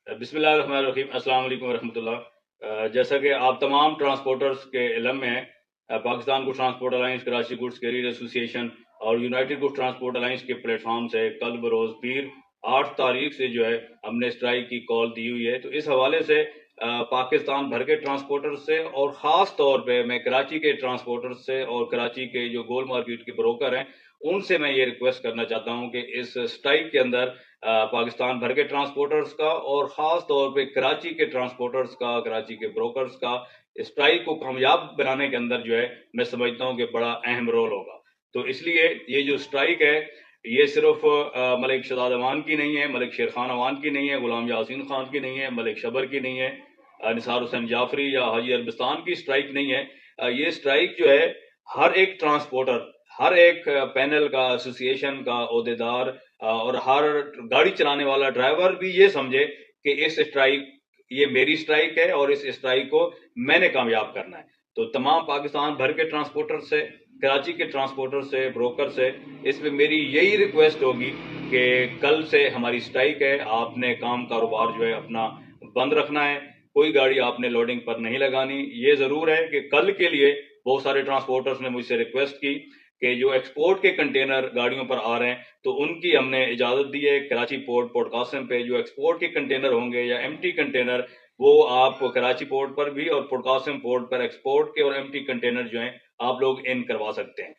بسم اللہ الرحمن الرحیم، السلام علیکم ورحمۃ اللہ۔ جیسا کہ آپ تمام ٹرانسپورٹرز کے علم میں ہیں، Pakistan good transport alliance, Karachi goods carrier association اور یونائٹڈ گڈ ٹرانسپورٹ الائنس کے پلیٹ فارم سے کل بروز پیر 8 تاریخ سے جو ہے ہم نے اسٹرائک کی کال دی ہوئی ہے۔ تو اس حوالے سے پاکستان بھر کے ٹرانسپورٹر سے اور خاص طور پہ میں کراچی کے ٹرانسپورٹر سے اور کراچی کے جو گول مارکیٹ کے بروکر ہیں ان سے میں یہ ریکویسٹ کرنا چاہتا ہوں کہ اس اسٹرائک کے اندر پاکستان بھر کے ٹرانسپورٹرز کا اور خاص طور پہ کراچی کے ٹرانسپورٹرز کا، کراچی کے بروکرز کا اسٹرائک کو کامیاب بنانے کے اندر جو ہے میں سمجھتا ہوں کہ بڑا اہم رول ہوگا۔ تو اس لیے یہ جو اسٹرائک ہے یہ صرف ملک شہزاد امان کی نہیں ہے، ملک شیر خان امان کی نہیں ہے، غلام یاسین خان کی نہیں ہے، ملک شبر کی نہیں ہے، نثار حسین جعفری یا حاجی عربستان کی اسٹرائک نہیں ہے۔ یہ اسٹرائک جو ہے ہر ایک ٹرانسپورٹر، ہر ایک پینل کا، ایسوسی ایشن کا عہدیدار اور ہر گاڑی چلانے والا ڈرائیور بھی یہ سمجھے کہ اس اسٹرائک یہ میری اسٹرائک ہے اور اس اسٹرائک کو میں نے کامیاب کرنا ہے۔ تو تمام پاکستان بھر کے ٹرانسپورٹر سے، کراچی کے ٹرانسپورٹر سے، بروکر سے اس میں میری یہی ریکویسٹ ہوگی کہ کل سے ہماری اسٹرائک ہے، آپ نے کام کاروبار جو ہے اپنا بند رکھنا ہے، کوئی گاڑی آپ نے لوڈنگ پر نہیں لگانی۔ یہ ضرور ہے کہ کل کے لیے بہت سارے ٹرانسپورٹرز نے مجھ سے ریکویسٹ کی کہ جو ایکسپورٹ کے کنٹینر گاڑیوں پر آ رہے ہیں تو ان کی ہم نے اجازت دی ہے کراچی پورٹ قاسم پہ جو ایکسپورٹ کے کنٹینر ہوں گے یا ایم ٹی کنٹینر وہ آپ کراچی پورٹ پر بھی اور پورٹ قاسم پورٹ پر ایکسپورٹ کے اور ایم ٹی کنٹینر جو ہیں آپ لوگ ان کروا سکتے ہیں۔